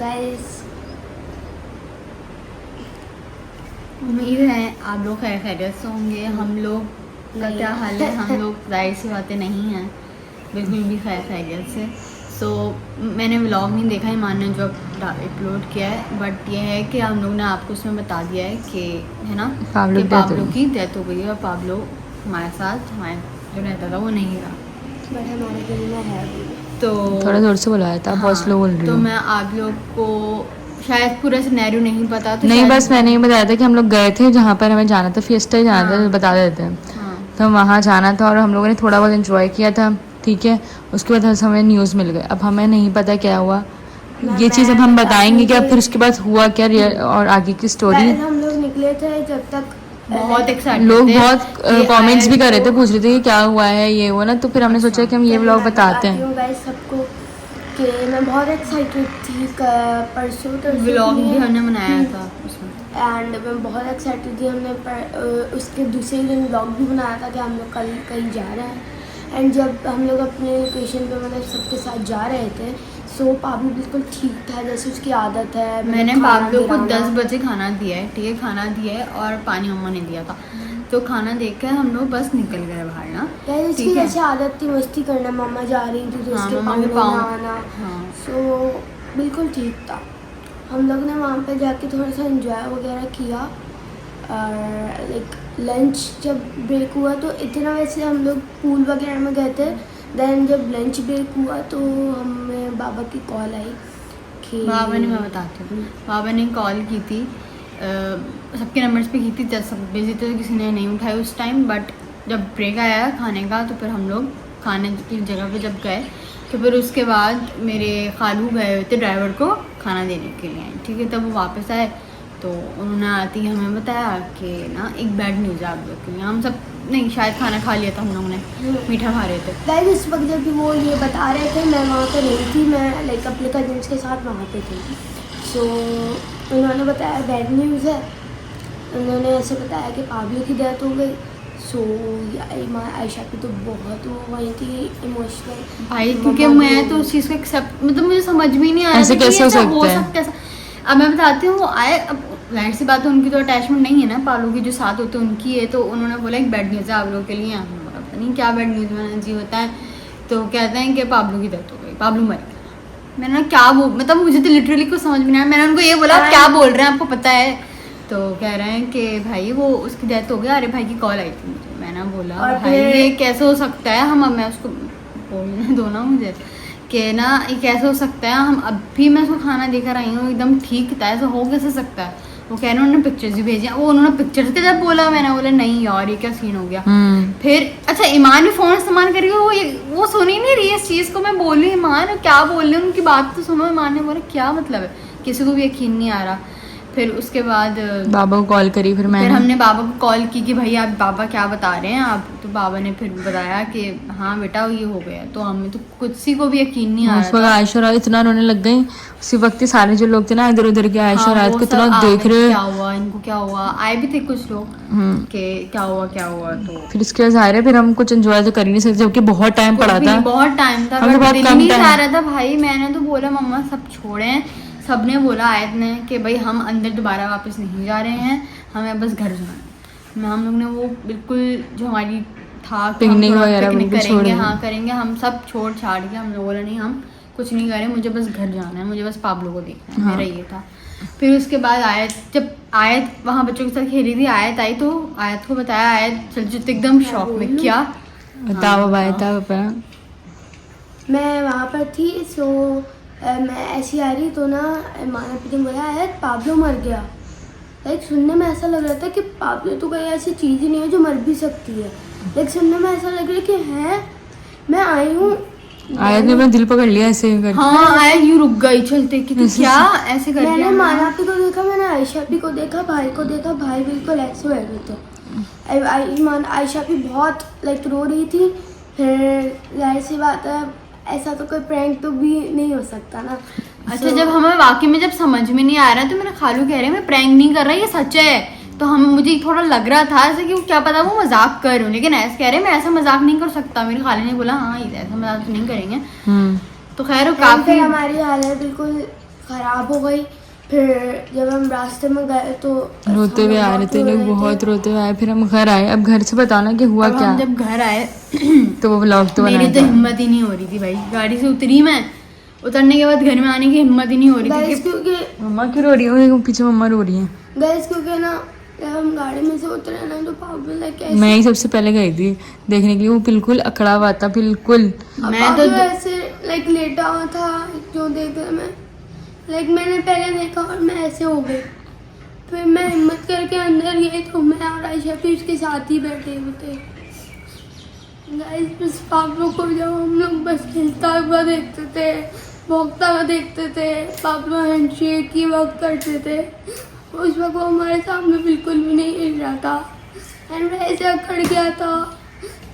Guys, उम्मीद है आप लोग खैरियत से होंगे। हम लोग का क्या हाल है, हम लोग जाहिर सी बातें नहीं हैं बिल्कुल भी खैरियत से। सो मैंने व्लॉग नहीं देखा, ईमान ने जो अपलोड किया है, बट ये है कि हम लोग ने आपको उसमें बता दिया है कि है ना पाब्लो कि पाब्लो की डेथ हो गई है और पाब्लो हमारे साथ हमारे जो रहता था वो नहीं रहा, बट हमारे दिल में है अभी। तो थोड़ा जोर से बुलाया था, बहुत स्लो बोल रही तो हूँ। मैं आप लोग को शायद पूरा सिनेरियो नहीं पता, तो नहीं, शायद बस मैंने ये बताया था कि हम लोग गए थे जहाँ पर हमें जाना था, फिएस्टा ही जाना था, बता देते हैं। हाँ तो वहाँ जाना था और हम लोगों ने थोड़ा बहुत एंजॉय किया था, ठीक है। उसके बाद हमें न्यूज़ मिल गई, अब हमें नहीं पता क्या हुआ, ये चीज़ अब हम बताएंगे कि अब फिर उसके बाद हुआ क्या और आगे की स्टोरी। हम लोग निकले थे जब तक बहुत एक्साइटेड लोग थे, बहुत कमेंट्स भी कर रहे थे, पूछ रहे थे कि क्या हुआ है ये वो ना, तो फिर हमने सोचा कि हम ये व्लॉग बताते हैं। गाइस सबको कि मैं बहुत एक्साइटेड थी परसों व्लॉग भी हमने बनाया था उसमें, एंड मैं बहुत एक्साइटेड थी। हमने उसके दूसरे दिन व्लॉग भी बनाया था कि हम लोग कल कहीं जा रहे हैं। एंड जब हम लोग अपने लोकेशन पे मतलब सबके साथ जा रहे थे, सो पाब्लो बिल्कुल ठीक था जैसे उसकी आदत है। मैंने पाब्लो को 10 बजे खाना दिया है, ठीक है, खाना दिया है और पानी मम्मा ने दिया था, तो खाना देकर हम लोग बस निकल गए बाहर ना। यार इसकी जैसे आदत थी मस्ती करना, मम्मा जा रही थी तो हाँ, इसके मम्मा के पाँव पाँव, आना, हाँ। सो बिल्कुल ठीक था। हम लोग ने वहाँ पे जाके थोड़ा सा एंजॉय वगैरह किया और लाइक लंच जब ब्रेक हुआ तो इतना, वैसे हम लोग पूल वगैरह में गए थे। देन जब लंच ब्रेक हुआ तो हमें बाबा की कॉल आई कि बाबा ने, मैं बताती हूँ, बाबा ने कॉल की थी, सबके नंबर्स पे की थी, जब सब बिजी थे तो किसी ने नहीं उठाई उस टाइम, बट जब ब्रेक आया खाने का तो फिर हम लोग खाने की जगह पे जब गए तो फिर उसके बाद मेरे खालू गए हुए थे ड्राइवर को खाना देने के लिए, ठीक है। तब वो वापस आए तो उन्होंने आती ही हमें बताया कि ना एक बैड न्यूज़ है आप लोग के लिए। हम सब नहीं, शायद खाना खा लिया था हम लोगों ने, मीठा खा रहे थे। गाइस इस वक्त जब वो ये बता रहे थे मैं वहाँ पे नहीं थी, मैं लाइक अपने कजिन्स के साथ वहाँ पे थी। सो उन्होंने बताया बैड न्यूज़ है, उन्होंने ऐसे बताया कि पाब्लो की डेथ हो गई। सो आयशा की तो बहुत वो वही थी इमोशनल भाई, क्योंकि मैं तो उस चीज़ को एक्सेप्ट, मतलब मुझे समझ में ही नहीं आया ऐसे था कि कैसे ऐसा हो सकता है। अब मैं बताती हूँ, वो आए, अब जाहिर सी बात है उनकी तो अटैचमेंट नहीं है ना, पालू की जो साथ होते हैं उनकी है, तो उन्होंने बोला एक बैड न्यूज़ है आप लोगों के लिए। पता नहीं क्या बैड न्यूज़ में जी होता है, तो कहते हैं कि पाब्लो की डेथ हो गई, पाब्लो मर गया। मैंने क्या वो, मतलब मुझे तो लिटरली कुछ समझ में नहीं आया। मैंने उनको ये बोला क्या बोल रहे हैं, आपको पता है? तो कह रहे हैं कि भाई वो उसकी डेथ हो गई, अरे भाई की कॉल आई थी मुझे। मैंने बोला भाई ये कैसे हो सकता है, हम, अब मैं उसको बोलने दो ना मुझे, कि ना ये कैसे हो सकता है, हम अभी मैं उसको खाना देकर आई हूँ एकदम ठीक था, ऐसा हो कैसे सकता है? वो कह रहे उन्होंने पिक्चर्स भी भेजी, वो उन्होंने पिक्चर्स के जब बोला, मैंने बोला नहीं यार ये क्या सीन हो गया। फिर अच्छा ईमान भी फ़ोन इस्तेमाल करी, वो सुन ही नहीं रही है इस चीज़ को। मैं बोली ईमान क्या बोल रही हूँ, उनकी बात तो सुनो। ईमान ने बोला क्या मतलब है, किसी को भी यकीन नहीं आ रहा। फिर उसके बाद बाबा को कॉल करी, फिर हमने बाबा को कॉल की कि भाई आप बाबा क्या बता रहे हैं आप, तो बाबा ने फिर बताया कि हाँ बेटा ये हो गया। तो हमें तो किसी को भी यकीन नहीं आ रहा था। आयशा रात इतना रोने लग गई उसी वक्त ही, सारे जो लोग थे ना इधर उधर के आयशा रात को इतना देख रहे, क्या हुआ इनको, क्या हुआ, आए भी थे कुछ लोग कि क्या हुआ क्या हुआ। तो फिर इसके बाद जाहिर है फिर हम कुछ एंजॉय तो कर ही नहीं सकते, जबकि बहुत टाइम पड़ा था, बहुत टाइम था, हमें बट बहुत दिल कम नहीं टाइम। चाह रहा था भाई। मैंने तो बोला मम्मा सब छोड़ें, सबने बोला आयत ने कि भाई हम अंदर दोबारा वापस नहीं जा रहे हैं, हमें बस घर जाना है। हम लोग ने वो बिल्कुल जो हमारी था पिकनिक वगैरह करेंगे, हाँ करेंगे, हम सब छोड़ छाड़ के हम लोगों ने नहीं, हम कुछ नहीं करें, मुझे बस घर जाना है, मुझे बस पाब्लो को देखना है, मेरा ये था। फिर उसके बाद आयत, जब आयत वहाँ बच्चों के साथ खेली थी, आयत आई तो आयत को बताया, आयत चलचित्र एकदम शॉक में, क्या बताओ बताओ। मैं वहाँ पर थी, सो मैं ऐसी आ रही तो ना माना पीछे बोला आयत पाब्लो मर गया। लाइक सुनने में ऐसा लग रहा था कि पाब्लो तो कोई ऐसी चीज़ ही नहीं है जो मर भी सकती है। लाइक सुनने में ऐसा लग रहा है कि हैं मैं आई हूँ, आयत ने अपना दिल पकड़ लिया ऐसे करके। हाँ आयत यूँ रुक गई चलते कि तू क्या ऐसे कर मैंने माना पी को देखा, मैंने आयशा पी को देखा, भाई को देखा, भाई बिल्कुल ऐसे हो गए थे। आयशा पी बहुत लाइक रो रही थी। फिर जाहिर सी बात है ऐसा तो कोई प्रैंक तो भी नहीं हो सकता ना। अच्छा जब हमें वाकई में जब समझ में नहीं आ रहा तो मेरे खालू कह रहे हैं मैं प्रैंक नहीं कर रहा, ये सच है। तो हम, मुझे थोड़ा लग रहा था ऐसे कि क्या पता वो मजाक कर रहे हो, लेकिन ऐसे कह रहे मैं ऐसा मजाक नहीं कर सकता। मेरे खाले ने बोला हाँ ऐसा मजाक तो नहीं करेंगे। तो खैर काफी हमारी हालत बिल्कुल ख़राब हो गई। फिर जब हम रास्ते में गए तो रोते हुए आ रहे थे लोग, बहुत रोते हुए आए। फिर हम घर आए। अब घर से बताना कि हुआ अब क्या। हम जब घर आए तो वो व्लॉग तो मेरी बनाया तो था। हिम्मत ही नहीं हो रही थी भाई। गाड़ी से उतरी मैं, उतरने के बाद घर में आने की हिम्मत ही नहीं हो रही थी गाइस कि क्योंकि मम्मा क्यों रो रही है? देखो पीछे मम्मा रो रही है। गाइस क्योंकि ना जब हम गाड़ी में से उतरे ना तो पापा लाइक मैं ही सबसे पहले गई थी देखने के लिए। वो बिल्कुल अकड़ा हुआ था, बिल्कुल। मैं तो ऐसे लाइक लेटा हुआ था जो देख रहा मैं, लाइक मैंने पहले देखा और मैं ऐसे हो गई। फिर मैं हिम्मत करके अंदर गई तो मैं और आयशा भी उसके साथ ही बैठे हुए थे। गाइस बस पापा को जब हम लोग बस खिलता हुआ देखते थे, भौंकता हुआ देखते थे, पापा हैंडशेक की वक्त करते थे, उस वक्त वो हमारे सामने बिल्कुल भी नहीं हिल रहा था एंड वैसे अकड़ गया था।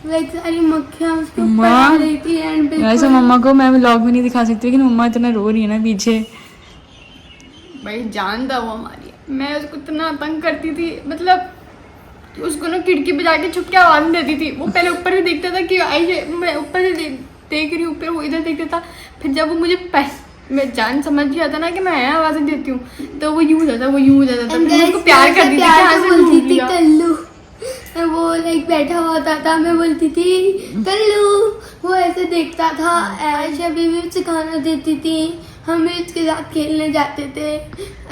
लाइक सारी मक्खियाँ उसके ऊपर आ रही थी एंड वैसे मम्मा को मैं व्लॉग में नहीं दिखा सकती, लेकिन मम्मा इतना रो रही है ना पीछे। भाई जान था वो हमारी। मैं उसको इतना तंग करती थी, मतलब उसको ना खिड़की पे जाके छुप के आवाज देती थी। वो पहले ऊपर से देखता था कि आई मैं ऊपर से देख रही हूँ, ऊपर वो इधर देखता था। फिर जब वो मुझे मैं जान समझ गया था ना कि मैं आवाजें देती हूँ, तो वो यूं हो जाता था, फिर मैं उसको प्यार करती थी कि हाँ से बोलती ढूंढ थी लिया। कल्लू। वो लाइक बैठा हुआ था मैं बोलती थी कल्लू। वो ऐसे देखता था। आयशा बीवी उसे खाना देती थी, हम भी उसके साथ खेलने जाते थे,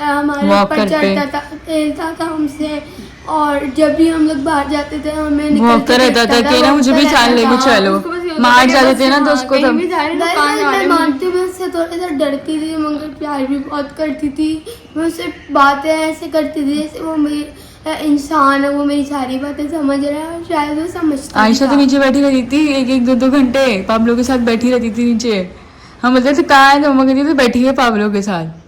हमारे Walk ऊपर करते। चढ़ता था, खेलता था हमसे। और जब भी हम लोग बाहर जाते थे हमें भौंकता रहता था कि ना मुझे भी चाल लेके चलो। उसको बस ये होता मार था कि जाते बस थे ना तो हाँ, उसको कहीं तब भी जा रहे हैं तो गाइस कहाँ जा रहे मैं हैं मानती हूँ मैं उससे थोड़ा सा डरती थी मगर प्यार भी बहुत करती थी। मैं उससे बातें ऐसे करती थी जैसे वो मेरी इंसान है, वो मेरी सारी बातें समझ रहा है और शायद वो समझता आयशा भी तो था। नीचे बैठी रहती थी 1-1 2-2 घंटे पाब्लो के साथ बैठी रहती थी नीचे। हम बोलते थे कहाँ है? तो मम्मा कहती थी बैठी है पाब्लो के साथ।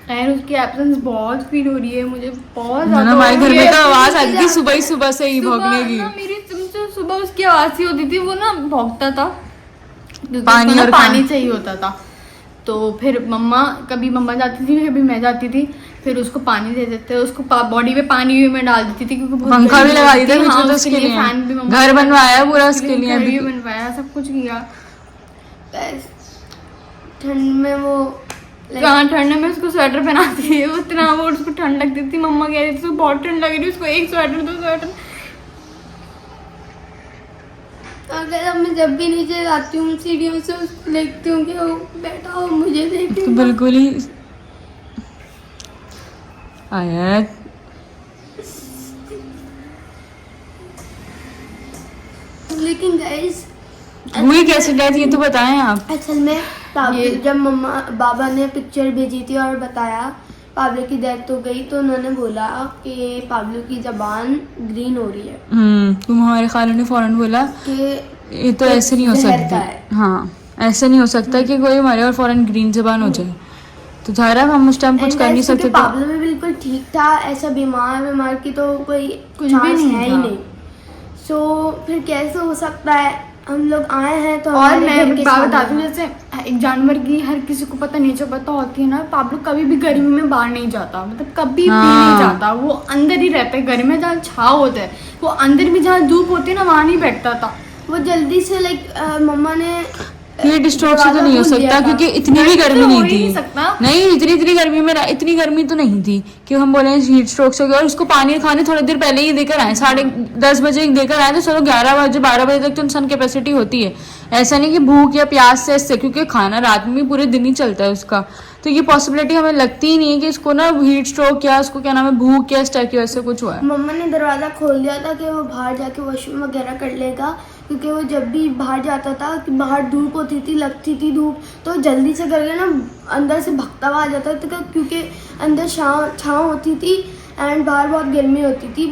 खैर उसकी एब्सेंस बहुत फील हो रही है मुझे, बहुत ना ज्यादा हमारे हो घर रही में है। तो आवाज आती थी सुबह ही सुबह से ही सुबह भौंकने की। ना मेरी तुमसे सुबह उसकी आवाज सी होती थी, वो ना भौंकता था क्योंकि पानी उसको ना और पानी खाना। चाहिए होता था। तो फिर कभी मम्मा जाती थी, कभी मैं जाती थी, फिर उसको पानी दे देते, उसको बॉडी पे पानी भी मैं डाल देती थी क्योंकि बहुत पंखा भी गर्मी लगा होती दिया थी। बीच में हाँ, तो उसके उसके लिए लिए फैन भी मम्मा घर ने बनवाया लगाया, पूरा उसके लिए। घर भी बनवाया, सब कुछ किया। गाइस ठंड में वो हाँ, ठंड में उसको स्वेटर पहनाती थी, उतना वो उसको ठंड लगती थी। मम्मा कह रही थी उसको बहुत ठंड लग रही है, उसको एक स्वेटर दो स्वेटर। अगर अब मैं जब भी नीचे जाती हूँ सीढ़ियों से उसको देखती हूँ कि वो बैठा हो मुझे देख तो बिल्कुल ही आयत लेकिन गाइस हुई कैसे डेथ ये तो बताएं आप। असल में जब मम्मा बाबा ने पिक्चर भेजी थी और बताया पाब्लो की डेथ हो गई तो उन्होंने बोला कि पाब्लो की जबान ग्रीन हो रही है तो हमारे खाला ने फौरन बोला कि ये तो ऐसे नहीं हो जहर का सकता। है। हाँ ऐसे नहीं हो सकता कि कोई हमारे और फौरन ग्रीन जबान हो जाए। तो जाहिर है हम उस टाइम कुछ कर नहीं सकते थे। पाब्लो में बिल्कुल ठीक था, ऐसा बीमार की तो कोई कुछ भी चांस नहीं है ही था। नहीं। सो फिर कैसे हो सकता है? हम लोग आए हैं तो और हमारे मैं घर के बात सामने बताती हूँ, है। जैसे एक जानवर की हर किसी को पता नेचर पता होती है ना, पाब्लो कभी भी गर्मी में बाहर नहीं जाता, मतलब कभी भी हाँ। नहीं जाता, वो अंदर ही रहता है। गर्मी में जहाँ छाव होता है वो अंदर भी, जहाँ धूप होती है ना वहाँ नहीं बैठता था। वो जल्दी से लाइक मम्मा ने हीट स्ट्रोक से तो नहीं हो दरवाजा खोल दिया सकता था। क्योंकि इतनी भी गर्मी तो हो नहीं ही थी। नहीं सकता। नहीं इतनी गर्मी में इतनी गर्मी तो नहीं थी कि हम बोले हीट स्ट्रोक से हो गया। और उसको पानी और खाने थोड़ी देर पहले ही देकर आए, 10:30 बजे देकर आए तो चलो 11 बजे 12 बजे तक तो इंसान कैपेसिटी होती है। ऐसा नहीं कि भूख या प्यास से इससे, क्योंकि खाना रात में भी पूरे दिन ही चलता है उसका। तो ये पॉसिबिलिटी हमें लगती ही नहीं है कि इसको ना हीट स्ट्रोक या उसको क्या नाम है भूख या इस टाइप की वजह से कुछ हुआ है। मम्मा ने दरवाज़ा खोल दिया था कि वो बाहर जाके वॉशरूम वगैरह कर लेगा, क्योंकि वो जब भी बाहर जाता था कि बाहर धूप होती थी, लगती थी धूप, तो जल्दी से करके ना अंदर से भगता हुआ आ जाता था क्योंकि अंदर छाँव होती थी एंड बाहर बहुत गर्मी होती थी।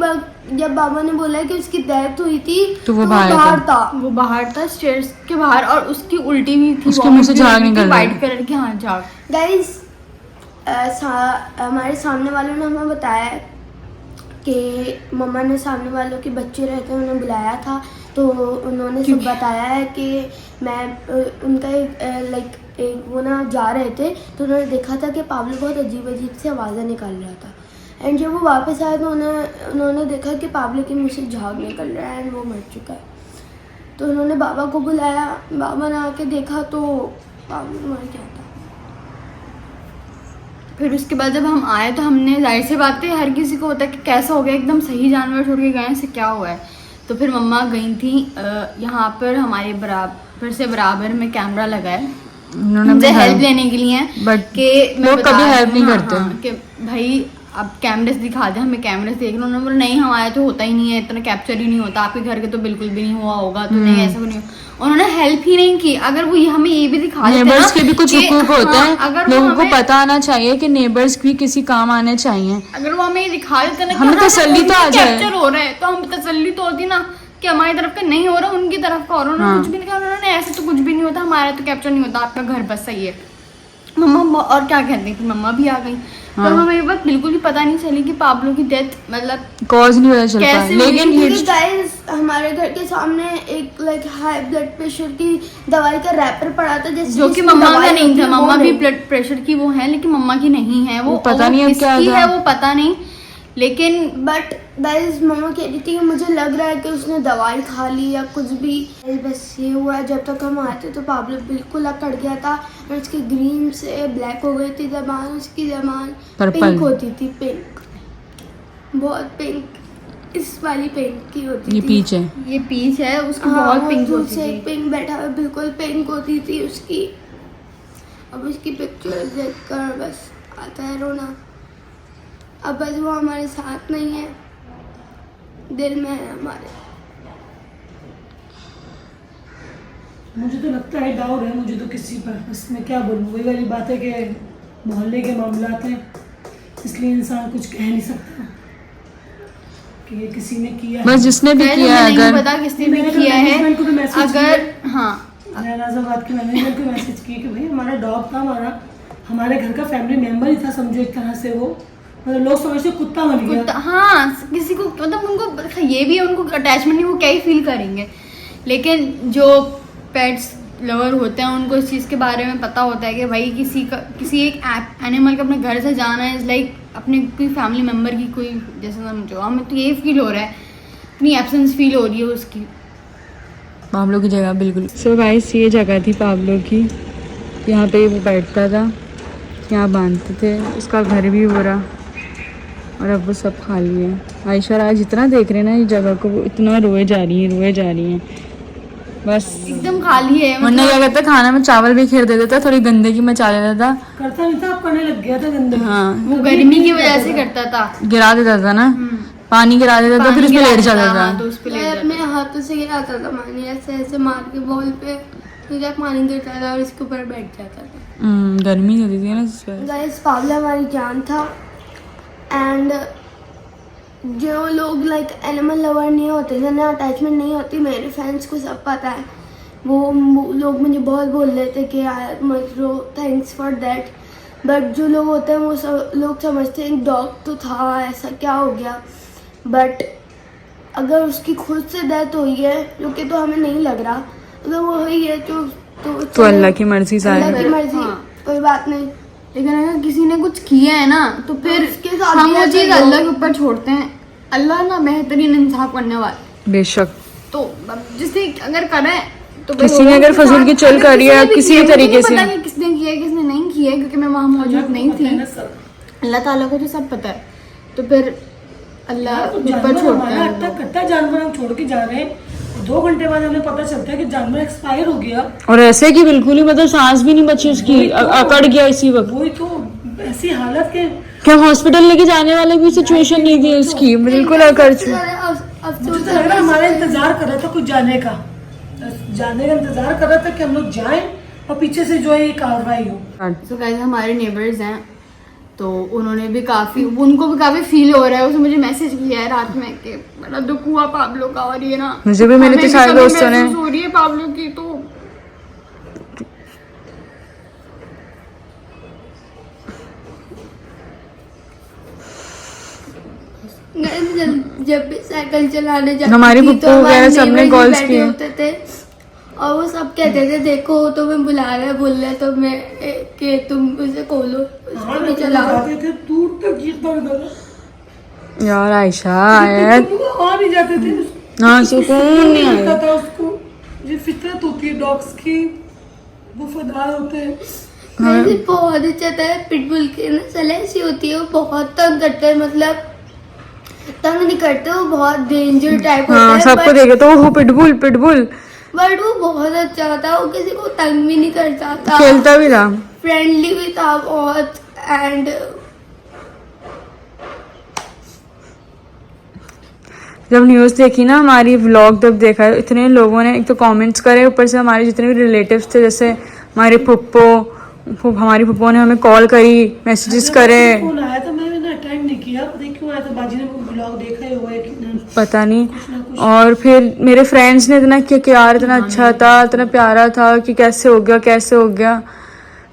जब बाबा ने बोला कि उसकी डेथ हुई थी तो वो बाहर था। वो बाहर था स्टेयर्स के बाहर, और उसकी उल्टी भी थी, उसके मुंह से झाग निकल रहा है। व्हाइट कलर की। हाँ झाग। गाइस हमारे सामने वालों ने हमें बताया कि मम्मा ने सामने वालों के बच्चे रहते हैं उन्हें बुलाया था, तो उन्होंने सब बताया है कि मैं उनका एक वो ना जा रहे थे तो उन्होंने देखा था कि पाब्लो बहुत अजीब से आवाज़ें निकाल रहा था एंड जब वो वापस आए तो उन्होंने देखा कि पाब्लो के मुँह से झाग निकल रहा है एंड वो मर चुका है। तो उन्होंने बाबा को बुलाया, बाबा ने आके देखा तो पागल मर गया था। फिर उसके बाद जब हम आए तो हमने, जाहिर सी बात है हर किसी को होता है कि कैसा हो गया, एकदम सही जानवर छोड़ के गए हैं, से क्या हुआ है। तो फिर मम्मा गई थी यहाँ पर हमारे बराबर से बराबर में कैमरा लगा है, मुझे हेल्प लेने के लिए, बट कि लोग कभी हेल्प नहीं करते। कि भाई अब कैमरेस दिखा दे, हमें कैमरेस देख लो। उन्होंने बोला नहीं हमारा तो होता ही नहीं है, इतना कैप्चर ही नहीं होता, आपके घर के तो बिल्कुल भी नहीं हुआ होगा, तो नहीं ऐसा नहीं। उन्होंने हेल्प ही नहीं की। अगर वो हमें ये भी दिखा देते नेबर्स ना के भी कुछ कि हुकूक होते हाँ, हैं, अगर लोगों वो को हमें- पता आना चाहिए कि नेबर्स भी किसी काम आने चाहिए। अगर वो हमें ये दिखा देते ना कि हमें हाँ, तसल्ली तो आ जाए। कैप्चर हो रहा है, तो हम तसल्ली तो होती ना कि हमारी तरफ का नहीं हो रहा, उनकी तरफ का हो रहा। उन्होंने हाँ। कुछ भी नहीं कहा, उन्होंने ऐसे तो कुछ भी नहीं होता, हमारा तो कैप्चर नहीं होता, आपका घर बस सही है। मम्मा और क्या कहती थी, मम्मा भी आ गई। हाँ। तो हमें ये बात बिल्कुल भी पता नहीं चली कि पाब्लो की डेथ मतलब कॉज नहीं पता चल कैसे पाया, हुई? लेकिन क्योंकि heat- गाइस हमारे घर के सामने एक लाइक हाई ब्लड प्रेशर की दवाई का रैपर पड़ा था, जैसे जो कि जिसमें मम्मा का दवाई नहीं होती था। है, वो मम्मा भी नहीं। ब्लड प्रेशर की वो है, लेकिन मम्मा की नहीं है। वो पता नहीं अब क्या किसकी था। है वो पता नहीं, लेकिन बट गाइस मम्मा कह रही थी कि मुझे लग रहा है कि उसने दवाई खा ली या कुछ भी। बस ये हुआ, जब तक हम आए थे तो पाब्लो बिल्कुल अकड़ गया था और उसकी ग्रीन से ब्लैक हो गई थी जबान, उसकी जबान Purple। पिंक होती थी, पिंक, बहुत पिंक, इस वाली पिंक की होती ये थी। पीच है। ये पीच है उसकी हाँ, बहुत वो पिंक दूर होती से थी। पिंक बैठा हुआ बिल्कुल पिंक होती थी उसकी। अब उसकी पिक्चर देखकर बस आता है रोना। अब बस वो हमारे साथ नहीं है, दिल में है हमारे। मुझे तो लगता है डाउट है मुझे तो किसी पर, बस मैं क्या बोलूँ, वही वाली बात है कि मोहल्ले के मामलात हैं, इसलिए इंसान कुछ कह नहीं सकता कि ये किसी ने किया है। बस जिसने भी खैर, किया हमें है, नहीं अगर पता किसने भी मैंने तो किया है। मैनेजमेंट को भी मैसेज अगर हाँ नाजाबाद के मैनेजमेंट को मैसेज किया कि भाई हमारा डॉग था, हमारे घर का फैमिली मेम्बर ही था, समझो एक तरह से वो, मतलब लोग समझते कुत्ता बन गया। कुत्ता, हाँ किसी को मतलब उनको ये भी है, उनको अटैचमेंट नहीं, वो क्या ही फील करेंगे। लेकिन जो पेट्स लवर होते हैं उनको इस चीज़ के बारे में पता होता है कि भाई किसी एक एनिमल का अपने घर से जाना है, इज़ लाइक अपने कोई फैमिली मेम्बर की कोई जैसे समझो। हमें तो ये फील हो रहा है, अपनी एब्सेंस फील हो रही है उसकी। पाब्लो की जगह बिल्कुल। सो गाइस ये जगह थी पाब्लो की, यहाँ पे वो बैठता था, यहाँ बांधते थे, उसका घर भी हो रहा और अब वो सब खाली है। आयशा और आज इतना देख रहे हैं ना इस जगह को, वो इतना रोए जा रही हैं बस। एकदम खाली है वरना क्या करता, खाना में चावल भी खेर देता था, थोड़ी गंदगी मचा देता था। करता नहीं था, अब करने लग गया था गंदगी। हाँ, वो गर्मी की वजह से करता था। गिरा देता था ना, पानी गिरा देता था, फिर उस पे लेट जाता था। तो उस पे मैं लेट अपने हाथों से गिराता था पानी, ऐसे ऐसे मार के बॉल पे, फिर पानी गिरता था और इसके ऊपर बैठ जाता था। गर्मी होती थी ना इस वजह से। गाइस पाब्लो हमारी जान था। एंड जो लोग लाइक एनिमल लवर नहीं होते, जिन्हें अटैचमेंट नहीं होती, मेरे फ्रेंड्स को सब पता है, वो लोग मुझे बहुत बोल रहे थे कि यार मत रो, थैंक्स फॉर दैट। बट जो लोग होते हैं वो सब लोग समझते हैं डॉग तो था, ऐसा क्या हो गया। बट अगर उसकी खुद से डेथ हुई है, जो कि तो हमें नहीं लग रहा, अगर वो हुई है तो अल्लाह की मर्जी से अल्लाह है। की मर्जी, हाँ। कोई बात नहीं। लेकिन अगर किसी ने कुछ किया है ना तो फिर उसके साथ हम भी वो ऐसा चीज़ ही हो। अल्लाह के ऊपर छोड़ते हैं। अल्लाह ना बेहतरीन इंसाफ करने वाला। बेशक तो अब जिसने अगर करा है तो भाई किसी ने वो अगर उसके फजूल साथ- की चल अगर करी है, किसी ने भी किसी किया, मुझे तरीके नहीं से। पता कि किसने किया है किसने नहीं किया है, क्योंकि मैं वहाँ मौजूद नहीं पता है थी। ना सब। अल्लाह ताला को तो सब पता है, तो फिर अल्लाह तो ऊपर जानवर छोड़ता हमारा है। अटक करता है, जानवर हम छोड़ के जा रहे हैं, 2 घंटे बाद हमें पता चलता है कि जानवर एक्सपायर हो गया। और ऐसे कि बिल्कुल ही मतलब सांस भी नहीं बची उसकी, अकड़ गया इसी वक्त। वही तो ऐसी हालत के क्या हॉस्पिटल लेके जाने वाले भी सिचुएशन नहीं थी उसकी, बिल्कुल अकड़ मुझे तो लग रहा है हमारा इंतजार कर रहा था कुछ जाने का इंतजार कर रहा था कि हम लोग जाएं और पीछे से जो है ये कार्रवाई हो। तो गाइस हमारे नेबर्स हैं, तो उन्होंने भी काफ़ी, उनको भी काफ़ी फील हो रहा है। उसने मुझे मैसेज किया है रात में कि बड़ा दुख हुआ पाब्लो का, और ये ना मुझे भी, मेरे हमें तो सारे कमी दोस्तों ने। महसूस हो रही है पाब्लो की। तो जब भी साइकिल चलाने जाती हमारी थी, पुप्पू तो वगैरह हमारे सबने neighbors भी calls बैठे किए। होते थे और वो सब कहते थे देखो तो मैं बुला रहा है, बोल रहा है, तो मैं कि तुम उसे खोलो, हाँ, उसको भी चलाओ। जाते थे दूर तक ये दर्द था। यार आयशा यार, हम लोग वहाँ नहीं जाते थे, हाँ सुकून नहीं मिलता आया। था उसको, ये फितरत होती है डॉग्स की। वफादार होते हैं। वैसे बहुत अच्छा था। पिटबुल की नस्ल ऐसी होती है, वो बहुत तंग करते हैं, मतलब तंग नहीं करते, वो बहुत डेंजर टाइप होता हाँ है। सबको देखे तो वो पिटबुल पिटबुल बट वो बहुत अच्छा था, वो किसी को तंग भी नहीं करता था, खेलता भी था। फ्रेंडली भी था बहुत। एंड जब न्यूज़ देखी ना हमारी व्लॉग जब देखा, इतने लोगों ने एक तो कमेंट्स करे, ऊपर से हमारे जितने भी रिलेटिव्स थे, जैसे हमारे हमारी फुप्पो ने हमें कॉल करी, मैसेजेस करे। फोन आया था, मैंने अटेंड नहीं किया, पता नहीं क्यों आया था। बाजी ने ब्लॉग देखा ही हुआ है कि ना, पता नहीं। कुछ ना कुछ। और फिर मेरे फ्रेंड्स ने इतना किया कि यार इतना अच्छा था, इतना प्यारा था कि कैसे हो गया कैसे हो गया,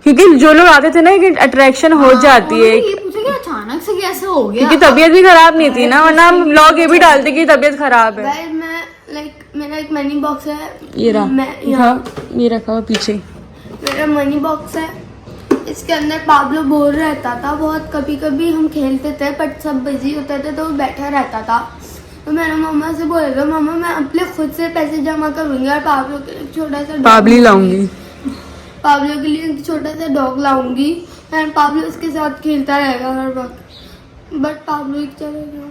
क्योंकि जो लोग आते थे ना एक अट्रैक्शन हो जाती है, ये पूछा कि अचानक से कैसे हो गया। क्योंकि तबीयत भी खराब नहीं थी ना, वरना हम ब्लॉग ये भी डालते कि तबीयत खराब है। गाइस मैं लाइक मेरा एक मनी बॉक्स है, ये रहा, मैं यहाँ ये रखा हुआ पीछे। मेरा मनी बॉक्स है, इसके अंदर पाब्लो बोल रहता था बहुत। कभी कभी हम खेलते थे बट सब बिजी होते थे तो वो बैठा रहता था। तो मैंने मम्मा से बोला था, मम्मा मैं अपने खुद से पैसे जमा करूंगी और पाब्लो के लिए एक छोटा सा पाबली लाऊंगी, पाब्लो के लिए एक छोटा सा डॉग लाऊंगी एंड पाब्लो उसके साथ खेलता रहेगा हर वक्त। बट पाब्लो एक चले गया।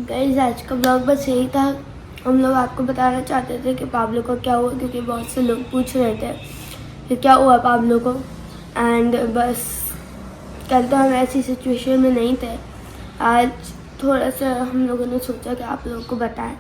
गाइस आज का ब्लॉग बस यही था। हम लोग आपको बताना चाहते थे कि पाब्लो को क्या हुआ, क्योंकि बहुत से लोग पूछ रहे थे कि क्या हुआ पाब्लो को। एंड बस कल तो हम ऐसी सिचुएशन में नहीं थे, आज थोड़ा सा हम लोगों ने सोचा कि आप लोगों को बताएं।